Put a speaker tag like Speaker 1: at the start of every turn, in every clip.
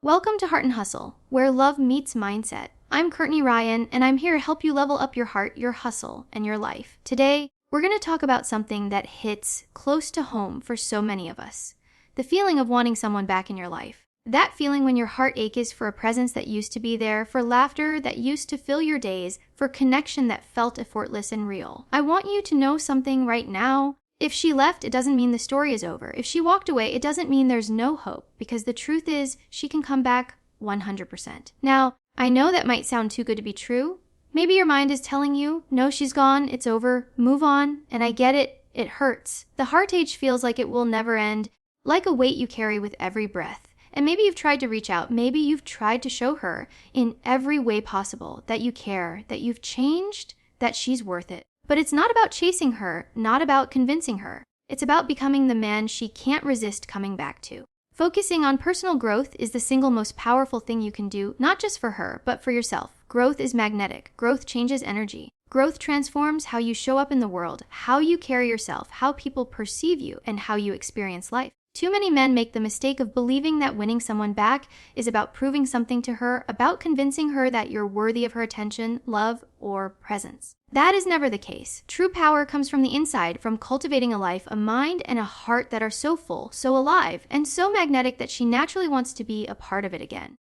Speaker 1: Welcome to Heart and Hustle, where love meets mindset. I'm Courtney Ryan, and I'm here to help you level up your heart, your hustle, and your life. Today, we're going to talk about something that hits close to home for so many of us. The feeling of wanting someone back in your life. That feeling when your heart aches for a presence that used to be there, for laughter that used to fill your days, for connection that felt effortless and real. I want you to know something right now. If she left, it doesn't mean the story is over. If she walked away, it doesn't mean there's no hope, because the truth is she can come back 100%. Now, I know that might sound too good to be true. Maybe your mind is telling you, no, she's gone, it's over, move on, and I get it, it hurts. The heart ache feels like it will never end, like a weight you carry with every breath. And maybe you've tried to reach out, maybe you've tried to show her in every way possible that you care, that you've changed, that she's worth it. But it's not about chasing her, not about convincing her. It's about becoming the man she can't resist coming back to. Focusing on personal growth is the single most powerful thing you can do, not just for her, but for yourself. Growth is magnetic. Growth changes energy. Growth transforms how you show up in the world, how you carry yourself, how people perceive you, and how you experience life. Too many men make the mistake of believing that winning someone back is about proving something to her, about convincing her that you're worthy of her attention, love, or presence. That is never the case. True power comes from the inside, from cultivating a life, a mind, and a heart that are so full, so alive, and so magnetic that she naturally wants to be a part of it again.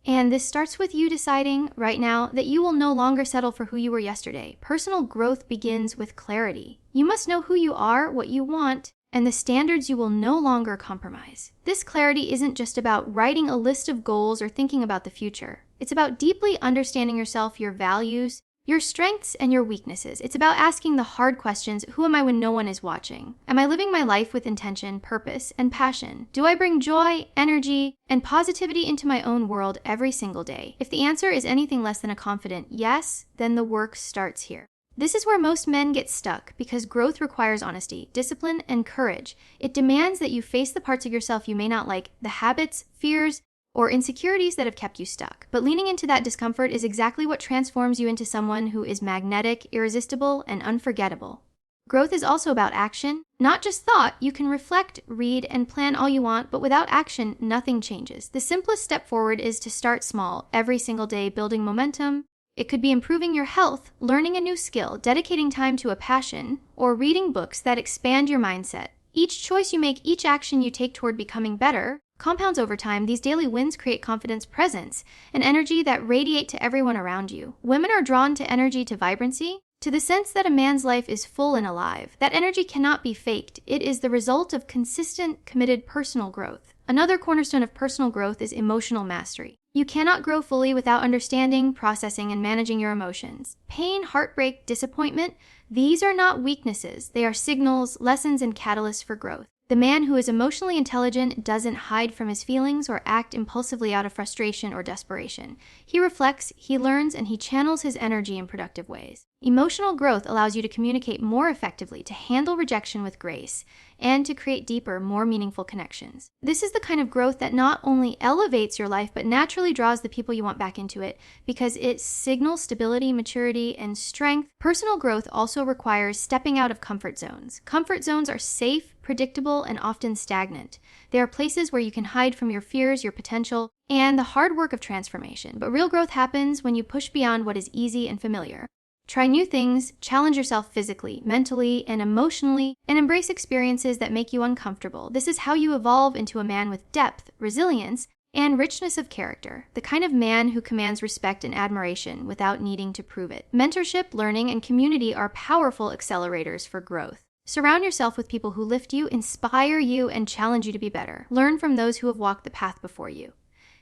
Speaker 1: And this starts with you deciding right now that you will no longer settle for who you were yesterday. Personal growth begins with clarity. You must know who you are, what you want, and the standards you will no longer compromise. This clarity isn't just about writing a list of goals or thinking about the future. It's about deeply understanding yourself, your values, your strengths, and your weaknesses. It's about asking the hard questions: who am I when no one is watching? Am I living my life with intention, purpose, and passion? Do I bring joy, energy, and positivity into my own world every single day? If the answer is anything less than a confident yes, then the work starts here. This is where most men get stuck, because growth requires honesty, discipline, and courage. It demands that you face the parts of yourself you may not like, the habits, fears, or insecurities that have kept you stuck. But leaning into that discomfort is exactly what transforms you into someone who is magnetic, irresistible, and unforgettable. Growth is also about action, not just thought. You can reflect, read, and plan all you want, but without action, nothing changes. The simplest step forward is to start small, every single day, building momentum. It could be improving your health, learning a new skill, dedicating time to a passion, or reading books that expand your mindset. Each choice you make, each action you take toward becoming better, compounds over time. These daily wins create confidence, presence, and energy that radiate to everyone around you. Women are drawn to energy, to vibrancy, to the sense that a man's life is full and alive. That energy cannot be faked. It is the result of consistent, committed personal growth. Another cornerstone of personal growth is emotional mastery. You cannot grow fully without understanding, processing, and managing your emotions. Pain, heartbreak, disappointment, these are not weaknesses. They are signals, lessons, and catalysts for growth. The man who is emotionally intelligent doesn't hide from his feelings or act impulsively out of frustration or desperation. He reflects, he learns, and he channels his energy in productive ways. Emotional growth allows you to communicate more effectively, to handle rejection with grace, and to create deeper, more meaningful connections. This is the kind of growth that not only elevates your life, but naturally draws the people you want back into it, because it signals stability, maturity, and strength. Personal growth also requires stepping out of comfort zones. Comfort zones are safe, predictable, and often stagnant. They are places where you can hide from your fears, your potential, and the hard work of transformation. But real growth happens when you push beyond what is easy and familiar. Try new things, challenge yourself physically, mentally, and emotionally, and embrace experiences that make you uncomfortable. This is how you evolve into a man with depth, resilience, and richness of character, the kind of man who commands respect and admiration without needing to prove it. Mentorship, learning, and community are powerful accelerators for growth. Surround yourself with people who lift you, inspire you, and challenge you to be better. Learn from those who have walked the path before you.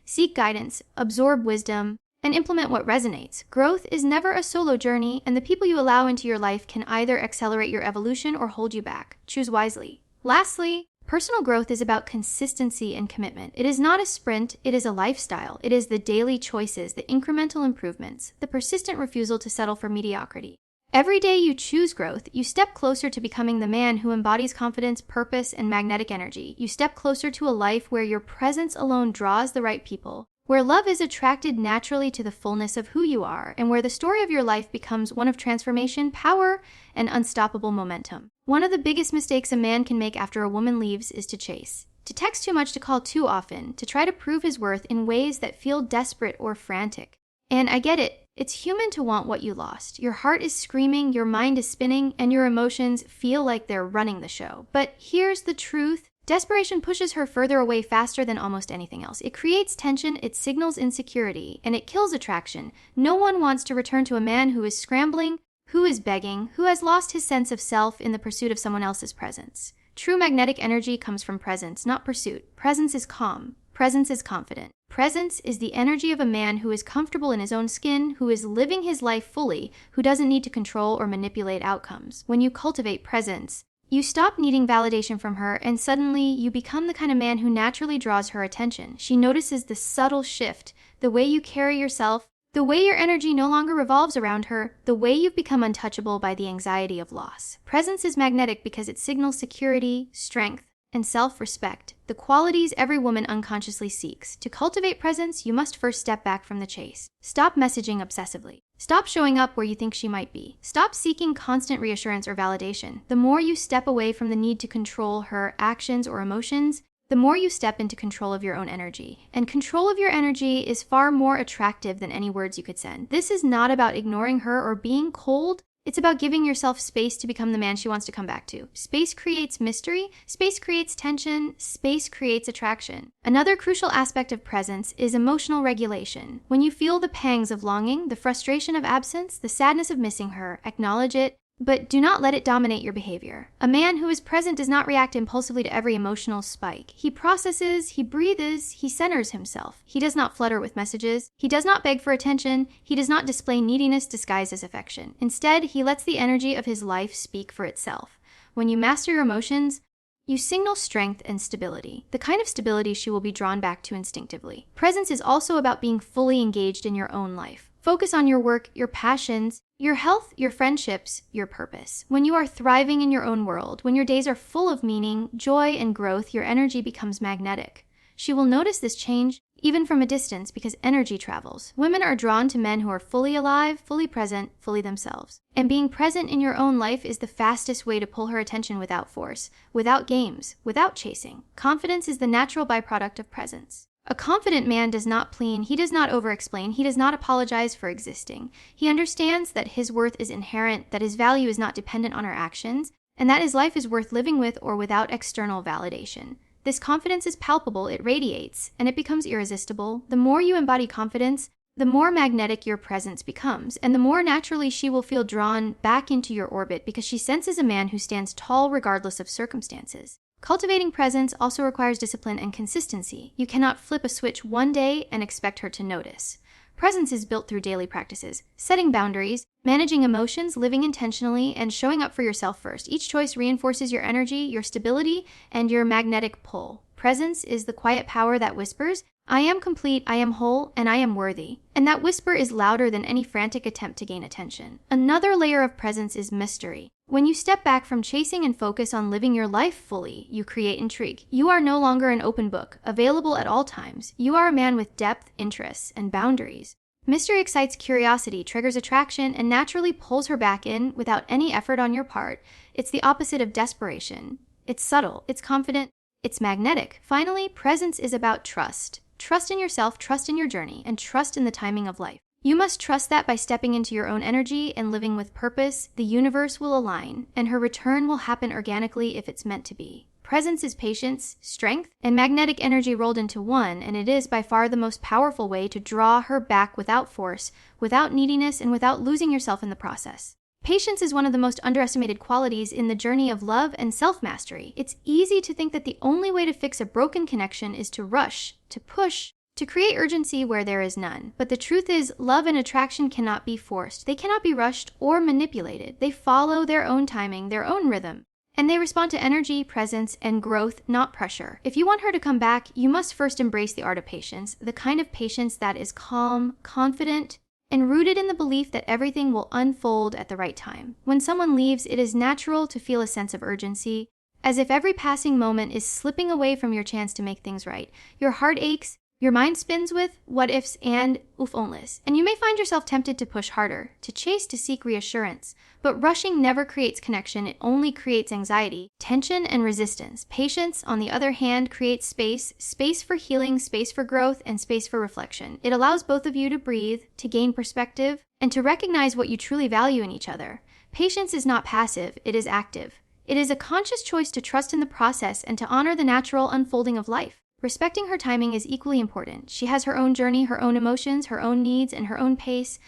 Speaker 1: Seek guidance, absorb wisdom, and implement what resonates. Growth is never a solo journey, and the people you allow into your life can either accelerate your evolution or hold you back. Choose wisely. Lastly, personal growth is about consistency and commitment. It is not a sprint, it is a lifestyle. It is the daily choices, the incremental improvements, the persistent refusal to settle for mediocrity. Every day you choose growth, you step closer to becoming the man who embodies confidence, purpose, and magnetic energy. You step closer to a life where your presence alone draws the right people, where love is attracted naturally to the fullness of who you are, and where the story of your life becomes one of transformation, power, and unstoppable momentum. One of the biggest mistakes a man can make after a woman leaves is to chase. to text too much, to call too often, to try to prove his worth in ways that feel desperate or frantic. And I get it. It's human to want what you lost. Your heart is screaming, your mind is spinning, and your emotions feel like they're running the show. But here's the truth. Desperation pushes her further away faster than almost anything else. It creates tension, it signals insecurity, and it kills attraction. No one wants to return to a man who is scrambling, who is begging, who has lost his sense of self in the pursuit of someone else's presence. True magnetic energy comes from presence, not pursuit. Presence is calm. Presence is confident. Presence is the energy of a man who is comfortable in his own skin, who is living his life fully, who doesn't need to control or manipulate outcomes. When you cultivate presence, you stop needing validation from her, and suddenly you become the kind of man who naturally draws her attention. She notices the subtle shift, the way you carry yourself, the way your energy no longer revolves around her, the way you've become untouchable by the anxiety of loss. Presence is magnetic because it signals security, strength, and self-respect, the qualities every woman unconsciously seeks. To cultivate presence, you must first step back from the chase. Stop messaging obsessively. Stop showing up where you think she might be. Stop seeking constant reassurance or validation. The more you step away from the need to control her actions or emotions, the more you step into control of your own energy. And control of your energy is far more attractive than any words you could send. This is not about ignoring her or being cold. It's about giving yourself space to become the man she wants to come back to. Space creates mystery, space creates tension, space creates attraction. Another crucial aspect of presence is emotional regulation. When you feel the pangs of longing, the frustration of absence, the sadness of missing her, acknowledge it, but do not let it dominate your behavior. A man who is present does not react impulsively to every emotional spike. He processes, he breathes, he centers himself. He does not flutter with messages. He does not beg for attention. He does not display neediness disguised as affection. Instead, he lets the energy of his life speak for itself. When you master your emotions, you signal strength and stability, the kind of stability she will be drawn back to instinctively. Presence is also about being fully engaged in your own life. Focus on your work, your passions, your health, your friendships, your purpose. When you are thriving in your own world, when your days are full of meaning, joy, and growth, your energy becomes magnetic. She will notice this change even from a distance because energy travels. Women are drawn to men who are fully alive, fully present, fully themselves. And being present in your own life is the fastest way to pull her attention without force, without games, without chasing. Confidence is the natural byproduct of presence. A confident man does not plead, he does not over-explain, he does not apologize for existing. He understands that his worth is inherent, that his value is not dependent on our actions, and that his life is worth living with or without external validation. This confidence is palpable, it radiates, and it becomes irresistible. The more you embody confidence, the more magnetic your presence becomes, and the more naturally she will feel drawn back into your orbit because she senses a man who stands tall regardless of circumstances. Cultivating presence also requires discipline and consistency. You cannot flip a switch one day and expect her to notice. Presence is built through daily practices, setting boundaries, managing emotions, living intentionally, and showing up for yourself first. Each choice reinforces your energy, your stability, and your magnetic pull. Presence is the quiet power that whispers, "I am complete, I am whole, and I am worthy." And that whisper is louder than any frantic attempt to gain attention. Another layer of presence is mystery. When you step back from chasing and focus on living your life fully, you create intrigue. You are no longer an open book, available at all times. You are a man with depth, interests, and boundaries. Mystery excites curiosity, triggers attraction, and naturally pulls her back in without any effort on your part. It's the opposite of desperation. It's subtle, it's confident, it's magnetic. Finally, presence is about trust. Trust in yourself, trust in your journey, and trust in the timing of life. You must trust that by stepping into your own energy and living with purpose, the universe will align, and her return will happen organically if it's meant to be. Presence is patience, strength, and magnetic energy rolled into one, and it is by far the most powerful way to draw her back without force, without neediness, and without losing yourself in the process. Patience is one of the most underestimated qualities in the journey of love and self-mastery. It's easy to think that the only way to fix a broken connection is to rush, to push, to create urgency where there is none. But the truth is, love and attraction cannot be forced. They cannot be rushed or manipulated. They follow their own timing, their own rhythm. And they respond to energy, presence, and growth, not pressure. If you want her to come back, you must first embrace the art of patience, the kind of patience that is calm, confident, and rooted in the belief that everything will unfold at the right time. When someone leaves, it is natural to feel a sense of urgency, as if every passing moment is slipping away from your chance to make things right. Your heart aches, Your mind spins with what ifs and if onlys, and you may find yourself tempted to push harder, to chase, to seek reassurance. But rushing never creates connection, it only creates anxiety, tension, and resistance. Patience, on the other hand, creates space for healing, space for growth, and space for reflection. It allows both of you to breathe, to gain perspective, and to recognize what you truly value in each other. Patience is not passive, it is active. It is a conscious choice to trust in the process and to honor the natural unfolding of life. Respecting her timing is equally important. She has her own journey, her own emotions, her own needs, and her own pace.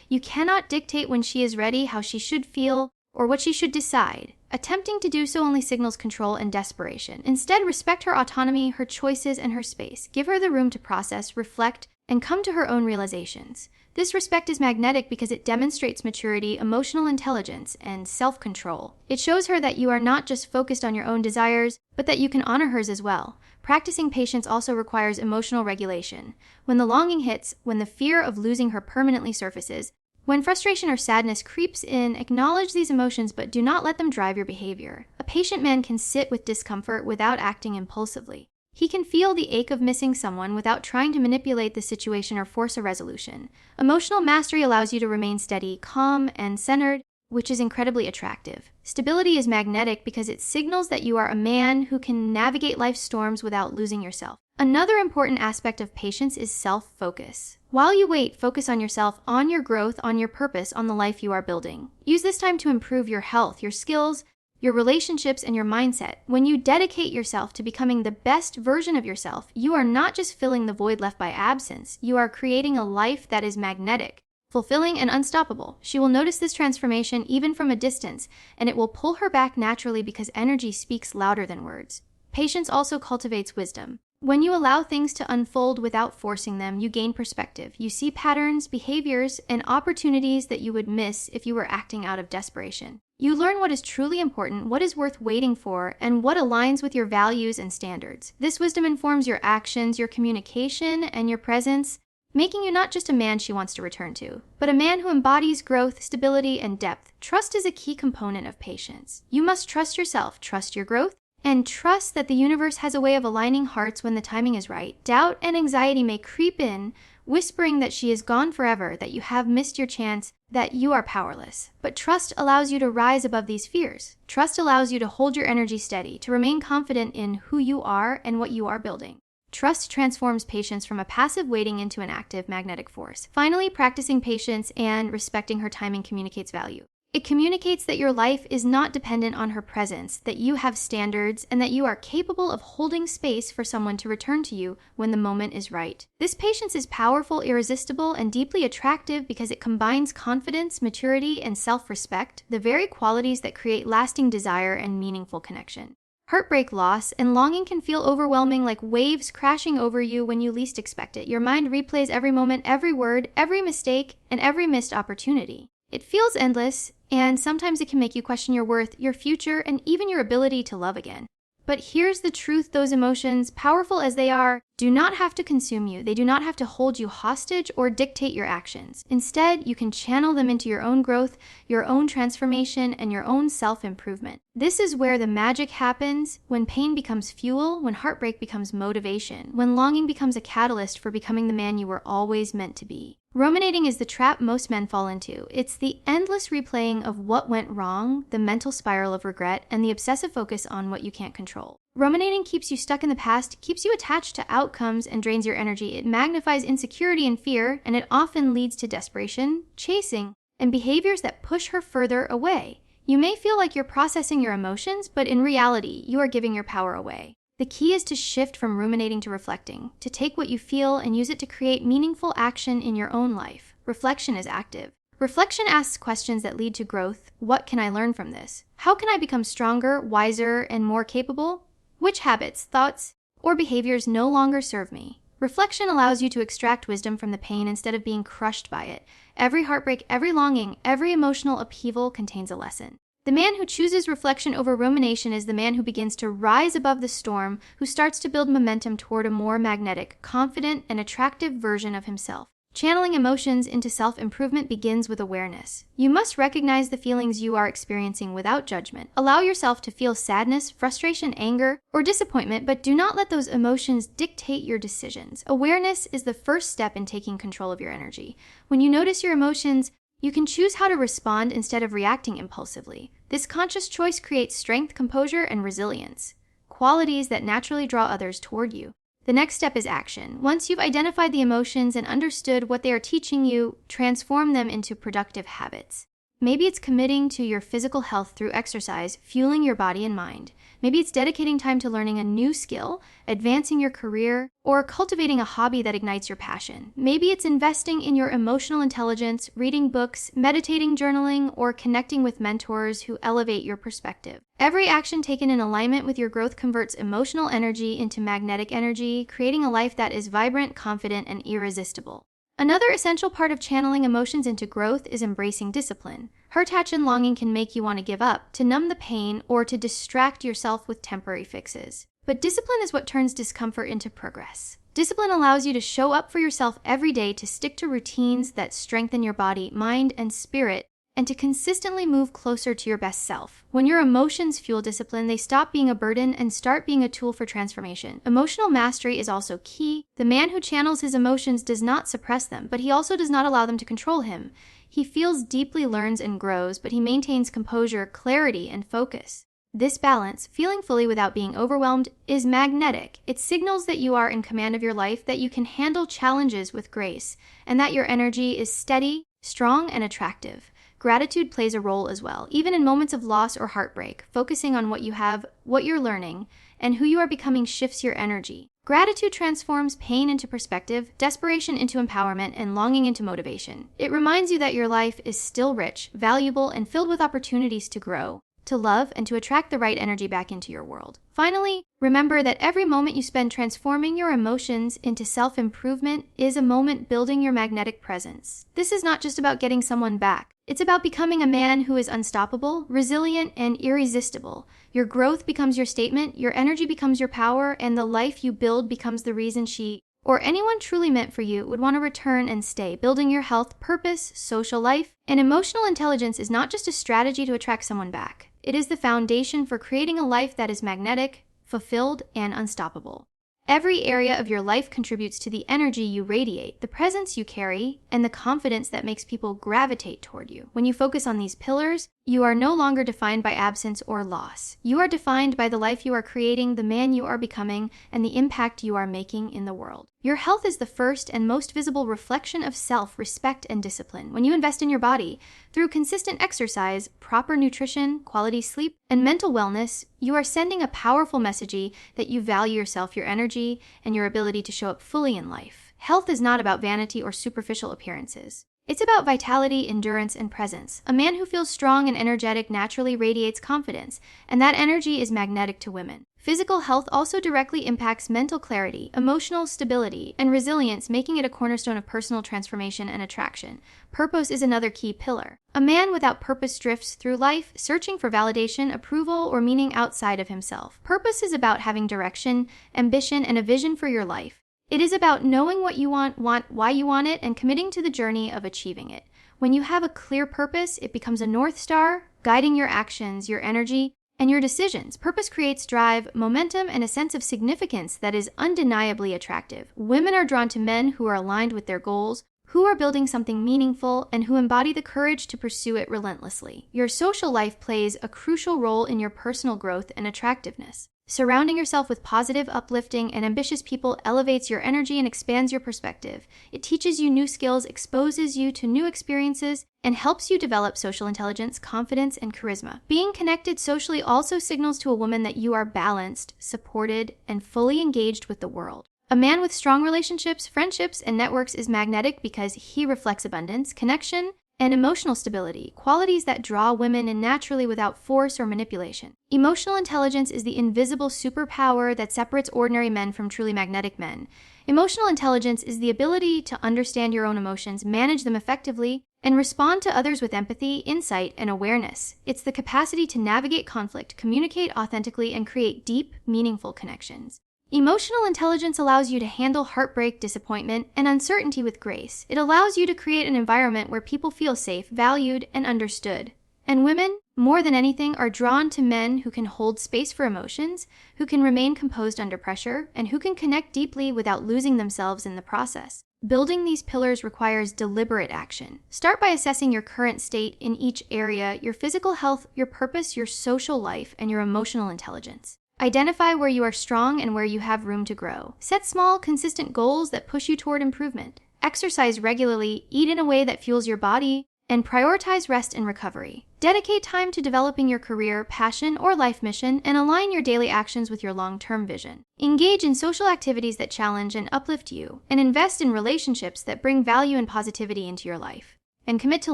Speaker 1: You cannot dictate when she is ready, how she should feel, or what she should decide. Attempting to do so only signals control and desperation. Instead, respect her autonomy, her choices, and her space. Give her the room to process, reflect, and come to her own realizations. This respect is magnetic because it demonstrates maturity, emotional intelligence, and self-control. It shows her that you are not just focused on your own desires, but that you can honor hers as well. Practicing patience also requires emotional regulation. When the longing hits, when the fear of losing her permanently surfaces, when frustration or sadness creeps in, acknowledge these emotions but do not let them drive your behavior. A patient man can sit with discomfort without acting impulsively. He can feel the ache of missing someone without trying to manipulate the situation or force a resolution. Emotional mastery allows you to remain steady, calm, and centered, which is incredibly attractive. Stability is magnetic because it signals that you are a man who can navigate life's storms without losing yourself. Another important aspect of patience is self-focus. While you wait, focus on yourself, on your growth, on your purpose, on the life you are building. Use this time to improve your health, your skills, your relationships, and your mindset. When you dedicate yourself to becoming the best version of yourself, you are not just filling the void left by absence. You are creating a life that is magnetic, fulfilling, and unstoppable. She will notice this transformation even from a distance, and it will pull her back naturally because energy speaks louder than words. Patience also cultivates wisdom. When you allow things to unfold without forcing them, you gain perspective. You see patterns, behaviors, and opportunities that you would miss if you were acting out of desperation. You learn what is truly important, what is worth waiting for, and what aligns with your values and standards. This wisdom informs your actions, your communication, and your presence, making you not just a man she wants to return to, but a man who embodies growth, stability, and depth. Trust is a key component of patience. You must trust yourself, trust your growth, and trust that the universe has a way of aligning hearts when the timing is right. Doubt and anxiety may creep in, whispering that she is gone forever, that you have missed your chance, that you are powerless. But trust allows you to rise above these fears. Trust allows you to hold your energy steady, to remain confident in who you are and what you are building. Trust transforms patience from a passive waiting into an active magnetic force. Finally, practicing patience and respecting her timing communicates value. It communicates that your life is not dependent on her presence, that you have standards, and that you are capable of holding space for someone to return to you when the moment is right. This patience is powerful, irresistible, and deeply attractive because it combines confidence, maturity, and self-respect, the very qualities that create lasting desire and meaningful connection. Heartbreak, loss, and longing can feel overwhelming, like waves crashing over you when you least expect it. Your mind replays every moment, every word, every mistake, and every missed opportunity. It feels endless, and sometimes it can make you question your worth, your future, and even your ability to love again. But here's the truth: those emotions, powerful as they are, do not have to consume you. They do not have to hold you hostage or dictate your actions. Instead, you can channel them into your own growth, your own transformation, and your own self-improvement. This is where the magic happens, when pain becomes fuel, when heartbreak becomes motivation, when longing becomes a catalyst for becoming the man you were always meant to be. Ruminating is the trap most men fall into. It's the endless replaying of what went wrong, the mental spiral of regret, and the obsessive focus on what you can't control. Ruminating keeps you stuck in the past, keeps you attached to outcomes, and drains your energy. It magnifies insecurity and fear, and it often leads to desperation, chasing, and behaviors that push her further away. You may feel like you're processing your emotions, but in reality, you are giving your power away. The key is to shift from ruminating to reflecting, to take what you feel and use it to create meaningful action in your own life. Reflection is active. Reflection asks questions that lead to growth. What can I learn from this? How can I become stronger, wiser, and more capable? Which habits, thoughts, or behaviors no longer serve me? Reflection allows you to extract wisdom from the pain instead of being crushed by it. Every heartbreak, every longing, every emotional upheaval contains a lesson. The man who chooses reflection over rumination is the man who begins to rise above the storm, who starts to build momentum toward a more magnetic, confident, and attractive version of himself. Channeling emotions into self-improvement begins with awareness. You must recognize the feelings you are experiencing without judgment. Allow yourself to feel sadness, frustration, anger, or disappointment, but do not let those emotions dictate your decisions. Awareness is the first step in taking control of your energy. When you notice your emotions, you can choose how to respond instead of reacting impulsively. This conscious choice creates strength, composure, and resilience, qualities that naturally draw others toward you. The next step is action. Once you've identified the emotions and understood what they are teaching you, transform them into productive habits. Maybe it's committing to your physical health through exercise, fueling your body and mind. Maybe it's dedicating time to learning a new skill, advancing your career, or cultivating a hobby that ignites your passion. Maybe it's investing in your emotional intelligence, reading books, meditating, journaling, or connecting with mentors who elevate your perspective. Every action taken in alignment with your growth converts emotional energy into magnetic energy, creating a life that is vibrant, confident, and irresistible. Another essential part of channeling emotions into growth is embracing discipline. Hurt, and longing can make you want to give up, to numb the pain, or to distract yourself with temporary fixes. But discipline is what turns discomfort into progress. Discipline allows you to show up for yourself every day, to stick to routines that strengthen your body, mind, and spirit, and to consistently move closer to your best self. When your emotions fuel discipline, they stop being a burden and start being a tool for transformation. Emotional mastery is also key. The man who channels his emotions does not suppress them, but he also does not allow them to control him. He feels deeply, learns, and grows, but he maintains composure, clarity, and focus. This balance, feeling fully without being overwhelmed, is magnetic. It signals that you are in command of your life, that you can handle challenges with grace, and that your energy is steady, strong, and attractive. Gratitude plays a role as well. Even in moments of loss or heartbreak, focusing on what you have, what you're learning, and who you are becoming shifts your energy. Gratitude transforms pain into perspective, desperation into empowerment, and longing into motivation. It reminds you that your life is still rich, valuable, and filled with opportunities to grow, to love, and to attract the right energy back into your world. Finally, remember that every moment you spend transforming your emotions into self-improvement is a moment building your magnetic presence. This is not just about getting someone back. It's about becoming a man who is unstoppable, resilient, and irresistible. Your growth becomes your statement, your energy becomes your power, and the life you build becomes the reason she or anyone truly meant for you would want to return and stay. Building your health, purpose, social life, and emotional intelligence is not just a strategy to attract someone back. It is the foundation for creating a life that is magnetic, fulfilled, and unstoppable. Every area of your life contributes to the energy you radiate, the presence you carry, and the confidence that makes people gravitate toward you. When you focus on these pillars, you are no longer defined by absence or loss. You are defined by the life you are creating, the man you are becoming, and the impact you are making in the world. Your health is the first and most visible reflection of self, respect, and discipline. When you invest in your body through consistent exercise, proper nutrition, quality sleep, and mental wellness, you are sending a powerful message that you value yourself, your energy, and your ability to show up fully in life. Health is not about vanity or superficial appearances. It's about vitality, endurance, and presence. A man who feels strong and energetic naturally radiates confidence, and that energy is magnetic to women. Physical health also directly impacts mental clarity, emotional stability, and resilience, making it a cornerstone of personal transformation and attraction. Purpose is another key pillar. A man without purpose drifts through life, searching for validation, approval, or meaning outside of himself. Purpose is about having direction, ambition, and a vision for your life. It is about knowing what you want, why you want it, and committing to the journey of achieving it. When you have a clear purpose, it becomes a North Star, guiding your actions, your energy, and your decisions. Purpose creates drive, momentum, and a sense of significance that is undeniably attractive. Women are drawn to men who are aligned with their goals, who are building something meaningful, and who embody the courage to pursue it relentlessly. Your social life plays a crucial role in your personal growth and attractiveness. Surrounding yourself with positive, uplifting, and ambitious people elevates your energy and expands your perspective. It teaches you new skills, exposes you to new experiences, and helps you develop social intelligence, confidence, and charisma. Being connected socially also signals to a woman that you are balanced, supported, and fully engaged with the world. A man with strong relationships, friendships, and networks is magnetic because he reflects abundance, connection, and emotional stability, qualities that draw women in naturally without force or manipulation. Emotional intelligence is the invisible superpower that separates ordinary men from truly magnetic men. Emotional intelligence is the ability to understand your own emotions, manage them effectively, and respond to others with empathy, insight, and awareness. It's the capacity to navigate conflict, communicate authentically, and create deep, meaningful connections. Emotional intelligence allows you to handle heartbreak, disappointment, and uncertainty with grace. It allows you to create an environment where people feel safe, valued, and understood. And women, more than anything, are drawn to men who can hold space for emotions, who can remain composed under pressure, and who can connect deeply without losing themselves in the process. Building these pillars requires deliberate action. Start by assessing your current state in each area: your physical health, your purpose, your social life, and your emotional intelligence. Identify where you are strong and where you have room to grow. Set small, consistent goals that push you toward improvement. Exercise regularly, eat in a way that fuels your body, and prioritize rest and recovery. Dedicate time to developing your career, passion, or life mission, and align your daily actions with your long-term vision. Engage in social activities that challenge and uplift you, and invest in relationships that bring value and positivity into your life. And commit to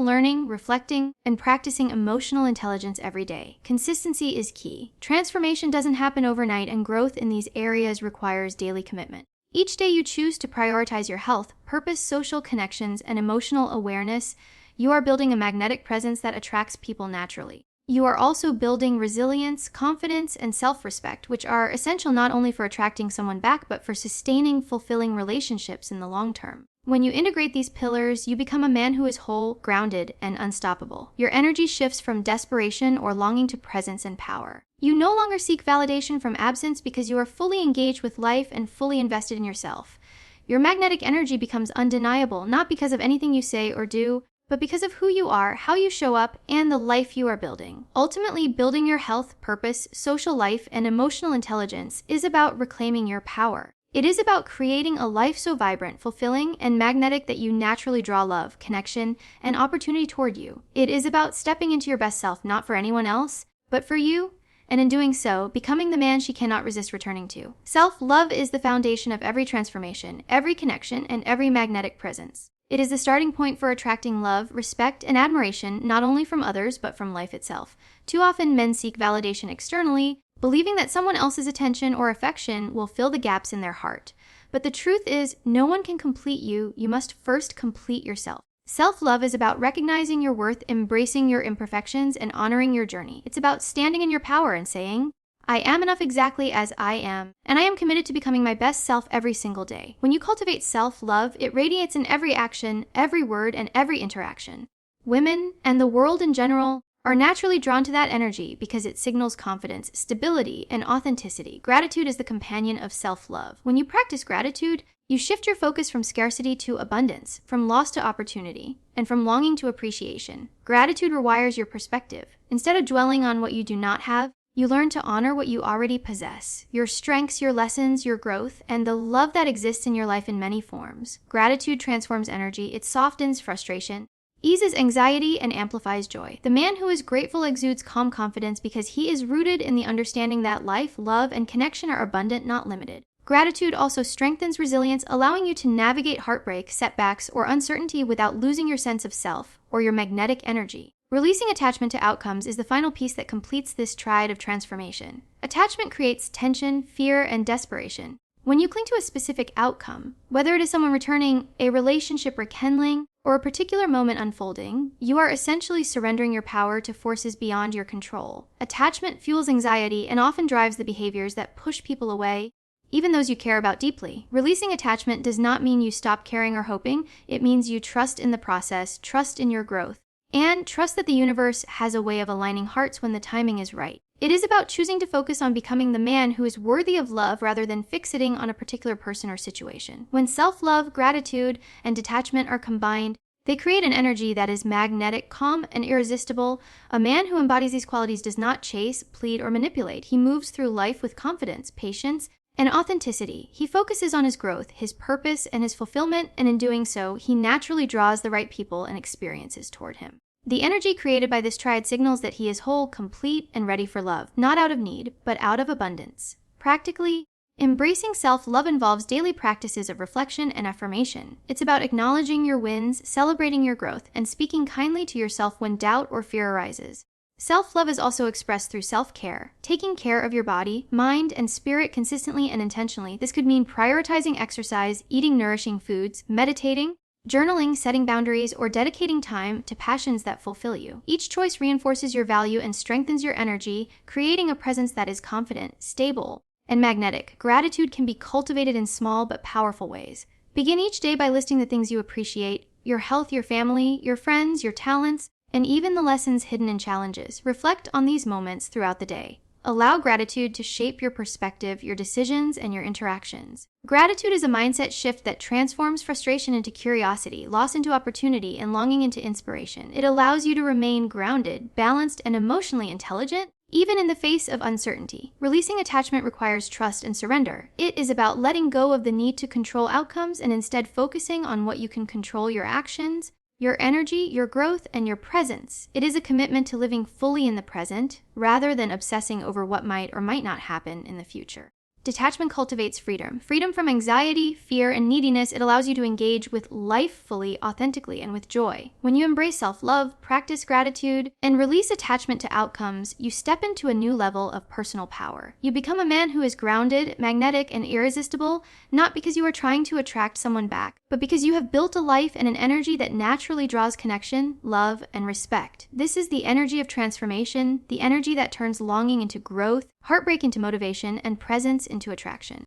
Speaker 1: learning, reflecting, and practicing emotional intelligence every day. Consistency is key. Transformation doesn't happen overnight, and growth in these areas requires daily commitment. Each day you choose to prioritize your health, purpose, social connections, and emotional awareness, you are building a magnetic presence that attracts people naturally. You are also building resilience, confidence, and self-respect, which are essential not only for attracting someone back, but for sustaining, fulfilling relationships in the long term. When you integrate these pillars, you become a man who is whole, grounded, and unstoppable. Your energy shifts from desperation or longing to presence and power. You no longer seek validation from absence because you are fully engaged with life and fully invested in yourself. Your magnetic energy becomes undeniable, not because of anything you say or do, but because of who you are, how you show up, and the life you are building. Ultimately, building your health, purpose, social life, and emotional intelligence is about reclaiming your power. It is about creating a life so vibrant, fulfilling, and magnetic that you naturally draw love, connection, and opportunity toward you. It is about stepping into your best self, not for anyone else, but for you, and in doing so, becoming the man she cannot resist returning to. Self-love is the foundation of every transformation, every connection, and every magnetic presence. It is the starting point for attracting love, respect, and admiration, not only from others, but from life itself. Too often, men seek validation externally, believing that someone else's attention or affection will fill the gaps in their heart. But the truth is, no one can complete you. You must first complete yourself. Self-love is about recognizing your worth, embracing your imperfections, and honoring your journey. It's about standing in your power and saying, I am enough exactly as I am, and I am committed to becoming my best self every single day. When you cultivate self-love, it radiates in every action, every word, and every interaction. Women, and the world in general, are naturally drawn to that energy because it signals confidence, stability, and authenticity. Gratitude is the companion of self-love. When you practice gratitude, you shift your focus from scarcity to abundance, from loss to opportunity, and from longing to appreciation. Gratitude rewires your perspective. Instead of dwelling on what you do not have, you learn to honor what you already possess, your strengths, your lessons, your growth, and the love that exists in your life in many forms. Gratitude transforms energy, it softens frustration, eases anxiety, and amplifies joy. The man who is grateful exudes calm confidence because he is rooted in the understanding that life, love, and connection are abundant, not limited. Gratitude also strengthens resilience, allowing you to navigate heartbreak, setbacks, or uncertainty without losing your sense of self or your magnetic energy. Releasing attachment to outcomes is the final piece that completes this triad of transformation. Attachment creates tension, fear, and desperation. When you cling to a specific outcome, whether it is someone returning, a relationship rekindling, or a particular moment unfolding, you are essentially surrendering your power to forces beyond your control. Attachment fuels anxiety and often drives the behaviors that push people away, even those you care about deeply. Releasing attachment does not mean you stop caring or hoping. It means you trust in the process, trust in your growth, and trust that the universe has a way of aligning hearts when the timing is right. It is about choosing to focus on becoming the man who is worthy of love rather than fixating on a particular person or situation. When self-love, gratitude, and detachment are combined, they create an energy that is magnetic, calm, and irresistible. A man who embodies these qualities does not chase, plead, or manipulate. He moves through life with confidence, patience, and authenticity. He focuses on his growth, his purpose, and his fulfillment, and in doing so, he naturally draws the right people and experiences toward him. The energy created by this triad signals that he is whole, complete, and ready for love, not out of need, but out of abundance. Practically, embracing self-love involves daily practices of reflection and affirmation. It's about acknowledging your wins, celebrating your growth, and speaking kindly to yourself when doubt or fear arises. Self-love is also expressed through self-care, taking care of your body, mind, and spirit consistently and intentionally. This could mean prioritizing exercise, eating nourishing foods, meditating, journaling, setting boundaries, or dedicating time to passions that fulfill you. Each choice reinforces your value and strengthens your energy, creating a presence that is confident, stable, And magnetic, gratitude can be cultivated in small but powerful ways. Begin each day by listing the things you appreciate: your health, your family, your friends, your talents, and even the lessons hidden in challenges. Reflect on these moments throughout the day. Allow gratitude to shape your perspective, your decisions, and your interactions. Gratitude is a mindset shift that transforms frustration into curiosity, loss into opportunity, and longing into inspiration. It allows you to remain grounded, balanced, and emotionally intelligent, even in the face of uncertainty. Releasing attachment requires trust and surrender. It is about letting go of the need to control outcomes and instead focusing on what you can control: your actions, your energy, your growth, and your presence. It is a commitment to living fully in the present rather than obsessing over what might or might not happen in the future. Detachment cultivates freedom. Freedom from anxiety, fear, and neediness. It allows you to engage with life fully, authentically, and with joy. When you embrace self-love, practice gratitude, and release attachment to outcomes, you step into a new level of personal power. You become a man who is grounded, magnetic, and irresistible, not because you are trying to attract someone back, but because you have built a life and an energy that naturally draws connection, love, and respect. This is the energy of transformation, the energy that turns longing into growth, heartbreak into motivation, and presence into attraction.